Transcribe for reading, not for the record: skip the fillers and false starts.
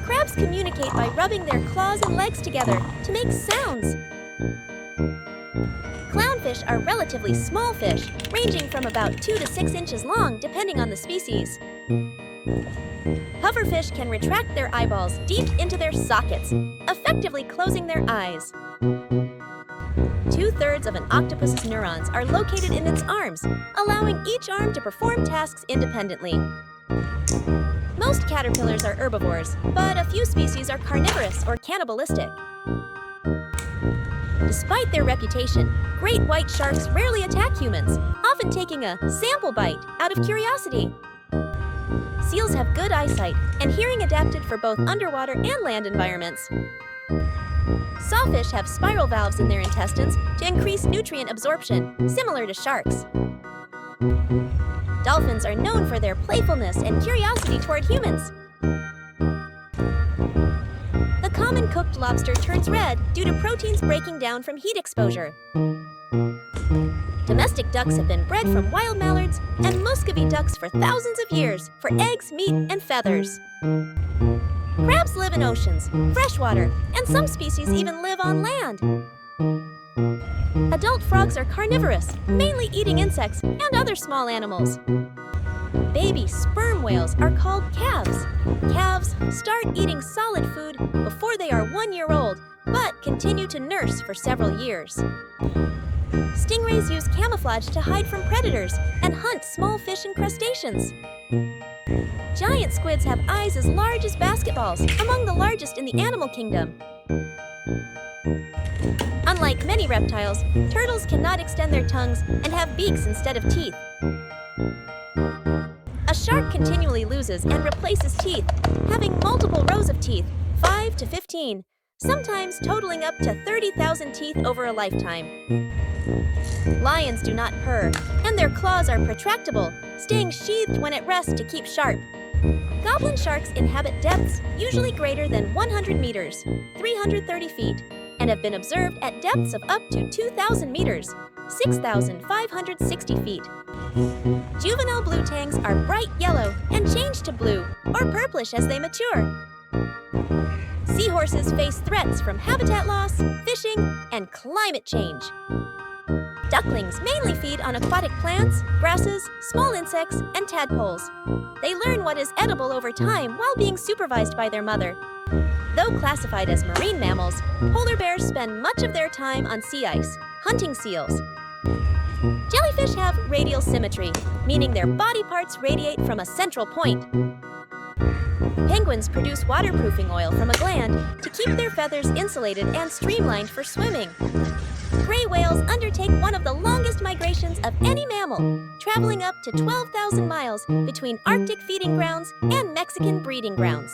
Crabs communicate by rubbing their claws and legs together to make sounds. Clownfish are relatively small fish, ranging from about 2 to 6 inches long depending on the species. Pufferfish can retract their eyeballs deep into their sockets, effectively closing their eyes. 2/3 of an octopus's neurons are located in its arms, allowing each arm to perform tasks independently. Most caterpillars are herbivores, but a few species are carnivorous or cannibalistic. Despite their reputation, great white sharks rarely attack humans, often taking a sample bite out of curiosity. Seals have good eyesight and hearing adapted for both underwater and land environments. Sawfish have spiral valves in their intestines to increase nutrient absorption, similar to sharks. Dolphins are known for their playfulness and curiosity toward humans. The common cooked lobster turns red due to proteins breaking down from heat exposure. Domestic ducks have been bred from wild mallards and Muscovy ducks for thousands of years for eggs, meat, and feathers. Crabs live in oceans, freshwater, and some species even live on land. Adult frogs are carnivorous, mainly eating insects and other small animals. Baby sperm whales are called calves. Calves start eating solid food before they are 1 year old, but continue to nurse for several years. Stingrays use camouflage to hide from predators and hunt small fish and crustaceans. Giant squids have eyes as large as basketballs, among the largest in the animal kingdom. Unlike many reptiles, turtles cannot extend their tongues and have beaks instead of teeth. A shark continually loses and replaces teeth, having multiple rows of teeth, 5 to 15, sometimes totaling up to 30,000 teeth over a lifetime. Lions do not purr, and their claws are protractable, staying sheathed when at rest to keep sharp. Goblin sharks inhabit depths usually greater than 100 meters, 330 feet, and have been observed at depths of up to 2,000 meters, 6,560 feet. Juvenile blue tangs are bright yellow and change to blue or purplish as they mature. Seahorses face threats from habitat loss, fishing, and climate change. Ducklings mainly feed on aquatic plants, grasses, small insects, and tadpoles. They learn what is edible over time while being supervised by their mother. Though classified as marine mammals, polar bears spend much of their time on sea ice, hunting seals. Jellyfish have radial symmetry, meaning their body parts radiate from a central point. Penguins produce waterproofing oil from a gland to keep their feathers insulated and streamlined for swimming. Gray whales undertake one of the longest migrations of any mammal, traveling up to 12,000 miles between Arctic feeding grounds and Mexican breeding grounds.